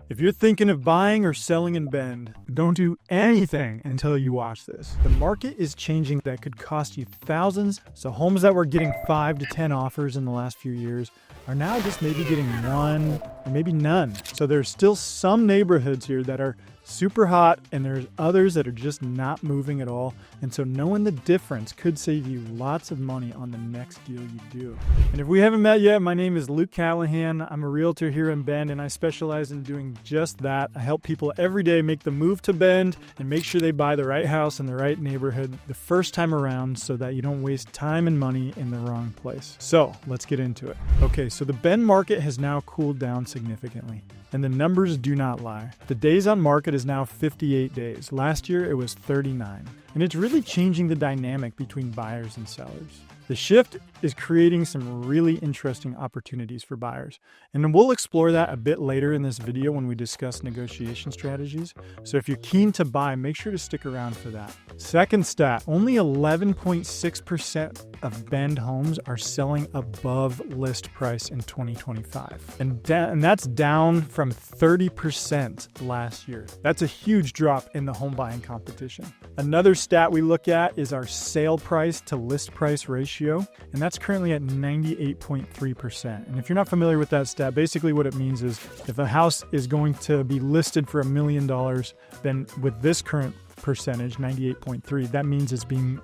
If you're thinking of buying or selling in Bend, don't do anything until you watch this. The market is changing that could cost you thousands, so homes that were getting 5 to 10 offers in the last few years are now just maybe getting one or maybe none. So there's still some neighborhoods here that are super hot and there's others that are just not moving at all. And so knowing the difference could save you lots of money on the next deal you do. And if we haven't met yet, my name is Luke Callahan. I'm a realtor here in Bend and I specialize in doing just that. I help people every day make the move to Bend and make sure they buy the right house in the right neighborhood the first time around so that you don't waste time and money in the wrong place. So let's get into it. Okay, so the Bend market has now cooled down significantly. And the numbers do not lie. The days on market is now 58 days. Last year, it was 39. And it's really changing the dynamic between buyers and sellers. The shift is creating some really interesting opportunities for buyers. And we'll explore that a bit later in this video when we discuss negotiation strategies. So if you're keen to buy, make sure to stick around for that. Second stat, only 11.6% of Bend homes are selling above list price in 2025. And that's down from 30% last year. That's a huge drop in the home buying competition. Another stat we look at is our sale price to list price ratio, and that's currently at 98.3%. And if you're not familiar with that stat, basically what it means is if a house is going to be listed for $1 million, then with this current percentage, 98.3, that means it's being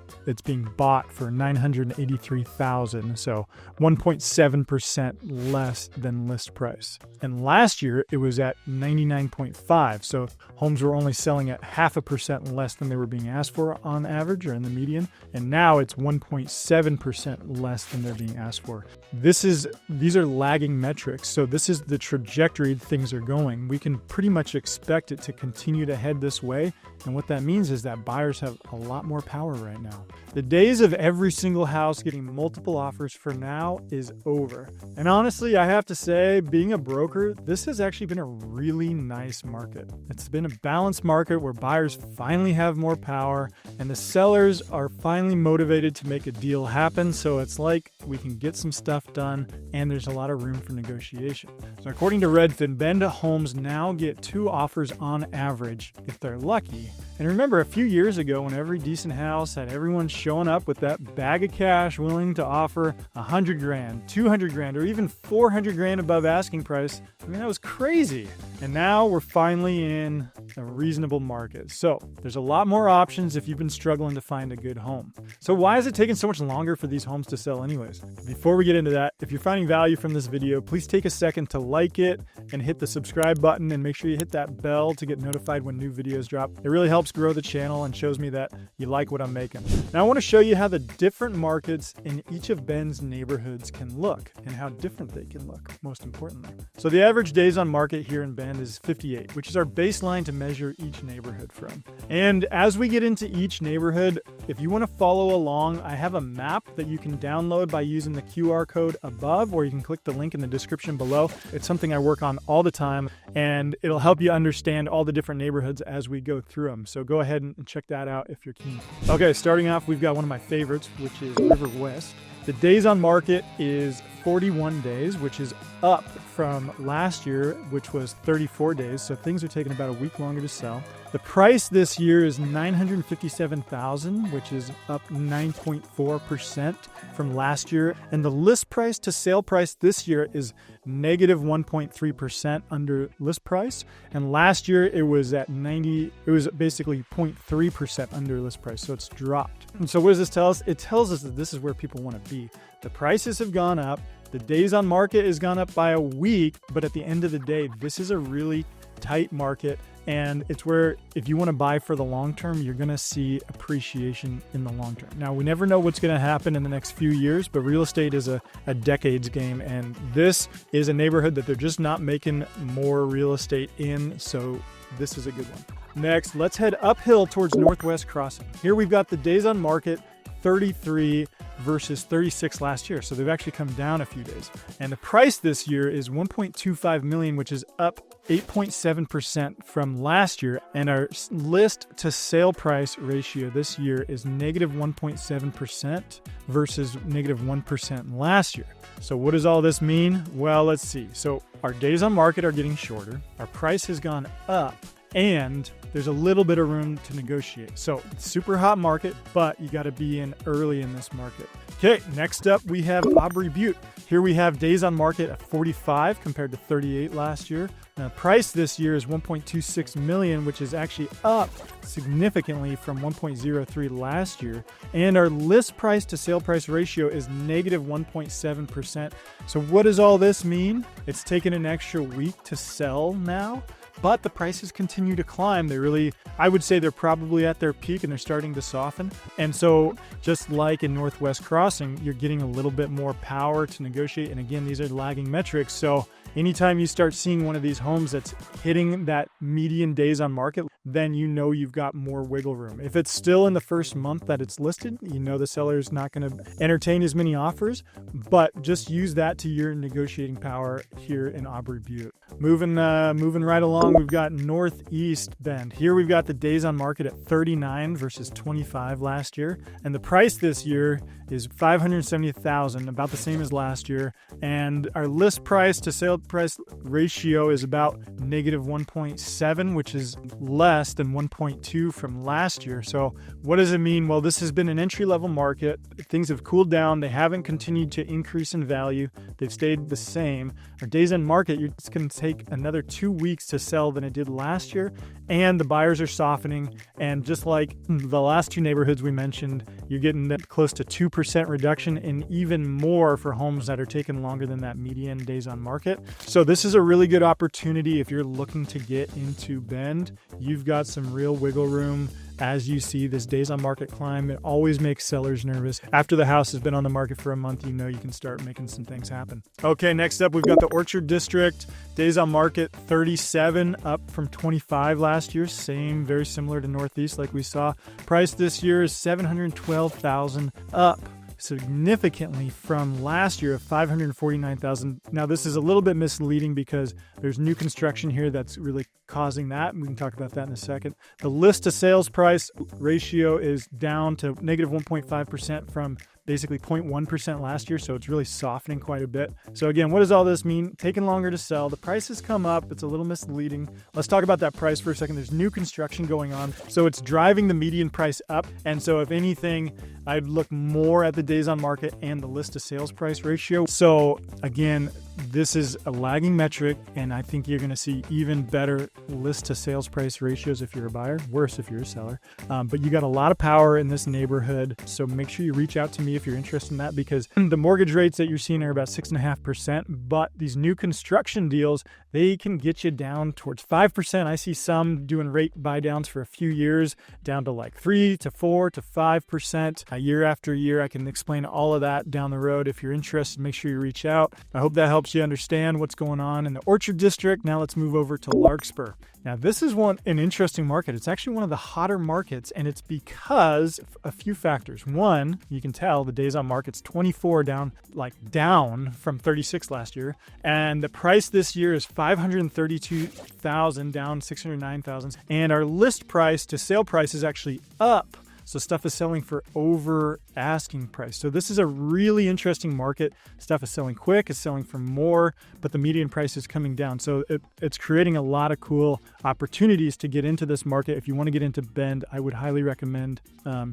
bought for $983,000, so 1.7% less than list price. And last year it was at 99.5, so homes were only selling at 0.5% less than they were being asked for on average or in the median, and now it's 1.7% less than they're being asked for. These are lagging metrics, so this is the trajectory things are going. We can pretty much expect it to continue to head this way, and what that means is that buyers have a lot more power right now. The days of every single house getting multiple offers for now is over. And honestly, I have to say, being a broker, this has actually been a really nice market. It's been a balanced market where buyers finally have more power and the sellers are finally motivated to make a deal happen. So it's like we can get some stuff done and there's a lot of room for negotiation. So according to Redfin, Bend homes now get 2 offers on average if they're lucky. And remember, a few years ago, when every decent house had everyone showing up with that bag of cash willing to offer $100 grand, $200 grand, or even $400 grand above asking price, I mean, that was crazy. And now we're finally in a reasonable market. So there's a lot more options if you've been struggling to find a good home. So why is it taking so much longer for these homes to sell anyways? Before we get into that, if you're finding value from this video, please take a second to like it and hit the subscribe button and make sure you hit that bell to get notified when new videos drop. It really helps grow the channel and shows me that you like what I'm making. Now I want to show you how the different markets in each of Bend's neighborhoods can look and how different they can look, most importantly. So the average days on market here in Bend is 58, which is our baseline to measure each neighborhood from. And as we get into each neighborhood, if you want to follow along, I have a map that you can download by using the QR code above, or you can click the link in the description below. It's something I work on all the time, and it'll help you understand all the different neighborhoods as we go through them. So go ahead and check that out if you're keen. Okay, starting off, we've got one of my favorites, which is River West. The days on market is 41 days, which is up from last year, which was 34 days. So things are taking about a week longer to sell. The price this year is $957,000, which is up 9.4% from last year. And the list price to sale price this year is negative 1.3% under list price. And last year it was at it was basically 0.3% under list price. So it's dropped. And so what does this tell us? It tells us that this is where people want to be. The prices have gone up. The days on market has gone up by a week. But at the end of the day, this is a really tight market. And it's where if you want to buy for the long term, you're going to see appreciation in the long term. Now, we never know what's going to happen in the next few years, but real estate is a decades game. And this is a neighborhood that they're just not making more real estate in. So this is a good one. Next, let's head uphill towards Northwest Crossing. Here we've got the days on market, 33 versus 36 last year. So they've actually come down a few days. And the price this year is $1.25 million, which is up 8.7% from last year, and our list to sale price ratio this year is negative 1.7% versus negative 1% last year. So what does all this mean? Well, let's see. So our days on market are getting shorter, our price has gone up, and there's a little bit of room to negotiate. So super hot market, but you got to be in early in this market. Okay, next up we have Aubrey Butte. Here we have days on market at 45 compared to 38 last year. Now, price this year is 1.26 million, which is actually up significantly from 1.03 last year. And our list price to sale price ratio is negative 1.7%. So what does all this mean? It's taken an extra week to sell now, but the prices continue to climb. I would say they're probably at their peak and they're starting to soften. And so just like in Northwest Crossing, you're getting a little bit more power to negotiate. And again, these are lagging metrics. So anytime you start seeing one of these homes that's hitting that median days on market, then you know you've got more wiggle room. If it's still in the first month that it's listed, you know the seller is not going to entertain as many offers, but just use that to your negotiating power here in Aubrey Butte. Moving right along, we've got Northeast Bend. Here we've got the days on market at 39 versus 25 last year, and the price this year is $570,000, about the same as last year, and our list price to sale price ratio is about negative 1.7, which is less than 1.2 from last year. So what does it mean? Well, this has been an entry-level market. Things have cooled down. They haven't continued to increase in value. They've stayed the same. Our days on market, it's going to take another 2 weeks to sell than it did last year, and the buyers are softening. And just like the last two neighborhoods we mentioned, you're getting that close to 2% reduction, and even more for homes that are taking longer than that median days on market. So this is a really good opportunity if you're looking to get into Bend. You've got some real wiggle room. As you see this days on market climb, it always makes sellers nervous. After the house has been on the market for a month, you know you can start making some things happen. Okay, next up, we've got the Orchard District. Days on market 37, up from 25 last year. Same, very similar to Northeast like we saw. Price this year is $712,000, up significantly from last year of $549,000. Now, this is a little bit misleading because there's new construction here that's really causing that. We can talk about that in a second. The list to sales price ratio is down to negative 1.5% from basically 0.1% last year, so it's really softening quite a bit. So again, what does all this mean? Taking longer to sell. The prices come up. It's a little misleading. Let's talk about that price for a second. There's new construction going on, so it's driving the median price up. And so if anything, I'd look more at the days on market and the list to sales price ratio. So again, this is a lagging metric, and I think you're going to see even better list to sales price ratios if you're a buyer, worse if you're a seller. But you got a lot of power in this neighborhood, so make sure you reach out to me if you're interested in that, because the mortgage rates that you're seeing are about 6.5%, but these new construction deals, they can get you down towards 5%. I see some doing rate buy downs for a few years down to like 3 to 4 to 5% year after year. I can explain all of that down the road. If you're interested, make sure you reach out. I hope that helps you understand what's going on in the Orchard District. Now let's move over to Larkspur. Now this is an interesting market. It's actually one of the hotter markets, and it's because of a few factors. One, you can tell the days on market's 24 down from 36 last year, and the price this year is $532,000, down $609,000, and our list price to sale price is actually up. So stuff is selling for over asking price. So this is a really interesting market. Stuff is selling quick, it's selling for more, but the median price is coming down. So it's creating a lot of cool opportunities to get into this market. If you want to get into Bend, I would highly recommend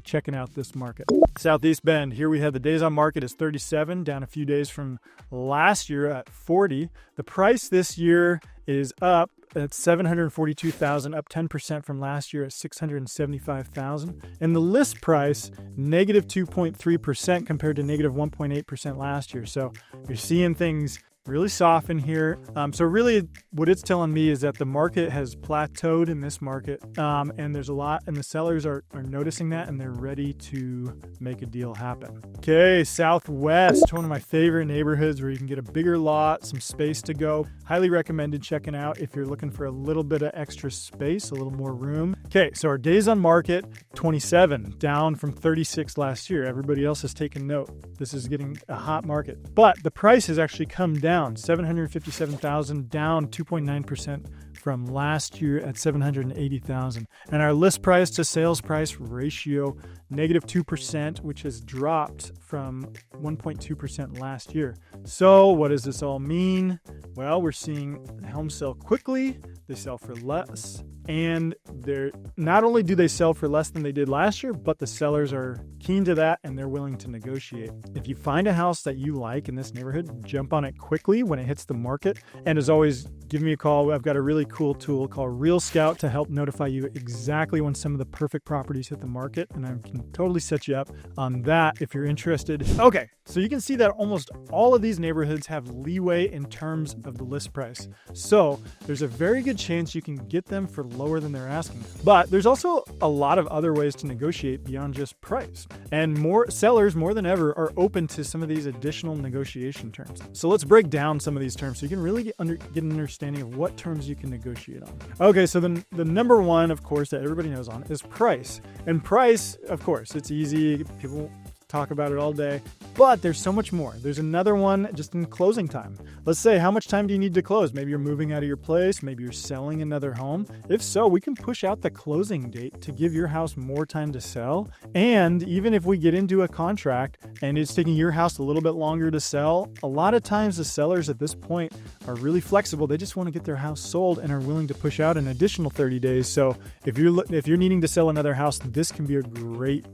checking out this market. Southeast Bend, here we have the days on market is 37, down a few days from last year at 40. The price this year is up at $742,000, up 10% from last year at $675,000. And the list price, negative 2.3% compared to negative 1.8% last year. So you're seeing things really soften here. So really what it's telling me is that the market has plateaued in this market, and there's a lot, and the sellers are noticing that, and they're ready to make a deal happen. Okay, Southwest, one of my favorite neighborhoods where you can get a bigger lot, some space to go. Highly recommended checking out if you're looking for a little bit of extra space, a little more room. Okay, so our days on market, 27, down from 36 last year. Everybody else has taken note. This is getting a hot market, but the price has actually come down down, 757,000, down 2.9% from last year at 780,000. And our list price to sales price ratio, -2%, which has dropped from 1.2% last year. So what does this all mean? Well, we're seeing homes sell quickly, they sell for less, and they're not only do they sell for less than they did last year, but the sellers are keen to that and they're willing to negotiate. If you find a house that you like in this neighborhood, jump on it quickly when it hits the market. And as always, give me a call. I've got a really cool tool called Real Scout to help notify you exactly when some of the perfect properties hit the market, and I can totally set you up on that if you're interested. Okay, so you can see that almost all of these neighborhoods have leeway in terms of the list price. So there's a very good chance you can get them for lower than they're asking. But there's also a lot of other ways to negotiate beyond just price. And more sellers, more than ever, are open to some of these additional negotiation terms. So let's break down some of these terms so you can really get an understanding of what terms you can negotiate on. Okay, so the number one, of course, that everybody knows on is price. And price, of course, it's easy. People talk about it all day, but there's so much more. There's another one just in closing time. Let's say, how much time do you need to close? Maybe you're moving out of your place, maybe you're selling another home. If so, we can push out the closing date to give your house more time to sell. And even if we get into a contract and it's taking your house a little bit longer to sell, a lot of times the sellers at this point are really flexible. They just want to get their house sold and are willing to push out an additional 30 days. So if you're needing to sell another house, this can be a great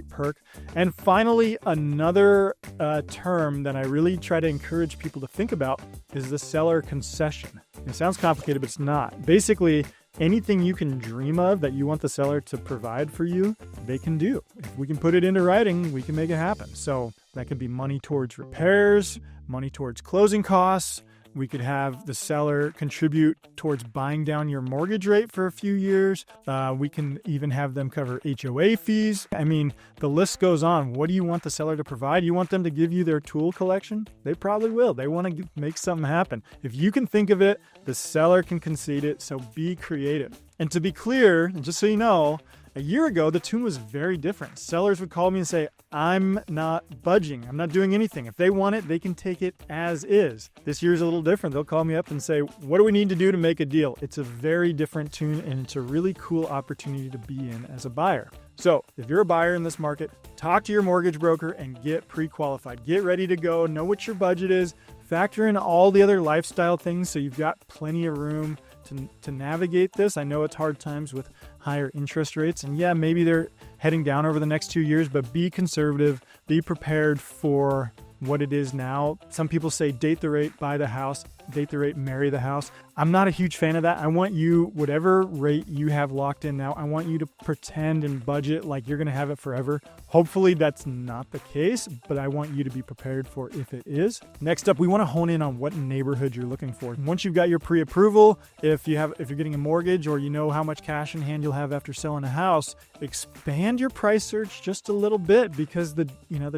perk. And finally, another term that I really try to encourage people to think about is the seller concession. It sounds complicated, but it's not. Basically, anything you can dream of that you want the seller to provide for you, they can do. If we can put it into writing, we can make it happen. So that could be money towards repairs, money towards closing costs. We could have the seller contribute towards buying down your mortgage rate for a few years. We can even have them cover HOA fees. I mean, the list goes on. What do you want the seller to provide? You want them to give you their tool collection? They probably will. They want to make something happen. If you can think of it, the seller can concede it. So be creative. And to be clear, and just so you know, a year ago, the tune was very different. Sellers would call me and say, I'm not budging. I'm not doing anything. If they want it, they can take it as is. This year's a little different. They'll call me up and say, what do we need to do to make a deal? It's a very different tune, and it's a really cool opportunity to be in as a buyer. So if you're a buyer in this market, talk to your mortgage broker and get pre-qualified. Get ready to go. Know what your budget is. Factor in all the other lifestyle things so you've got plenty of room to navigate this. I know it's hard times with higher interest rates, and yeah, maybe they're heading down over the next 2 years, but be conservative, be prepared for what it is now. Some people say date the rate, buy the house, date the rate, marry the house. I'm not a huge fan of that. I want you, whatever rate you have locked in now, I want you to pretend and budget like you're going to have it forever. Hopefully that's not the case, but I want you to be prepared for if it is. Next up, we want to hone in on what neighborhood you're looking for. Once you've got your pre-approval, if you're getting a mortgage or you know how much cash in hand you'll have after selling a house, expand your price search just a little bit, because the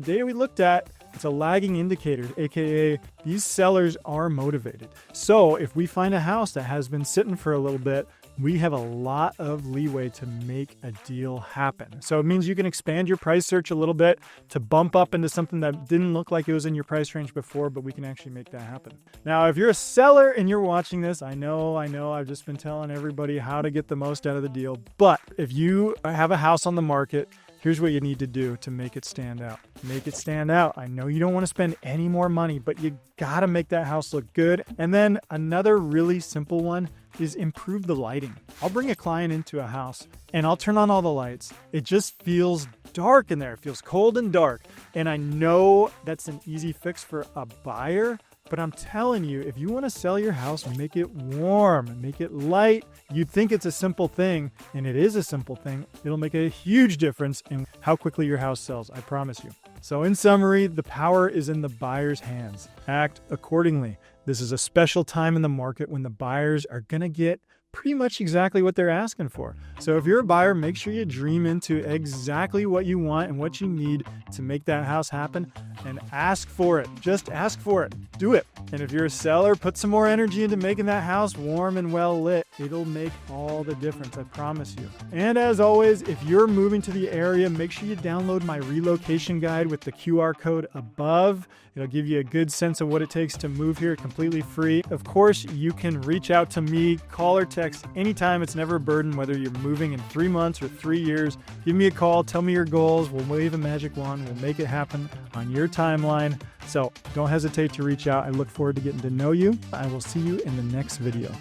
data we looked at, it's a lagging indicator, aka these sellers are motivated. So if we find a house that has been sitting for a little bit, we have a lot of leeway to make a deal happen. So it means you can expand your price search a little bit to bump up into something that didn't look like it was in your price range before, but we can actually make that happen. Now, if you're a seller and you're watching this, I know, I've just been telling everybody how to get the most out of the deal. But if you have a house on the market, here's what you need to do to make it stand out. Make it stand out. I know you don't want to spend any more money, but you gotta make that house look good. And then another really simple one is improve the lighting. I'll bring a client into a house and I'll turn on all the lights. It just feels dark in there. It feels cold and dark. And I know that's an easy fix for a buyer, but I'm telling you, if you want to sell your house, make it warm, make it light. You'd think it's a simple thing, and it is a simple thing. It'll make a huge difference in how quickly your house sells, I promise you. So in summary, the power is in the buyer's hands. Act accordingly. This is a special time in the market when the buyers are going to get pretty much exactly what they're asking for. So if you're a buyer, make sure you dream into exactly what you want and what you need to make that house happen, and ask for it. Just ask for it. Do it. And if you're a seller, put some more energy into making that house warm and well lit. It'll make all the difference, I promise you. And as always, if you're moving to the area, make sure you download my relocation guide with the QR code above. It'll give you a good sense of what it takes to move here completely free. Of course, you can reach out to me, call or text anytime. It's never a burden, whether you're moving in 3 months or 3 years. Give me a call, tell me your goals. We'll wave a magic wand. We'll make it happen on your timeline. So don't hesitate to reach out. I look forward to getting to know you. I will see you in the next video.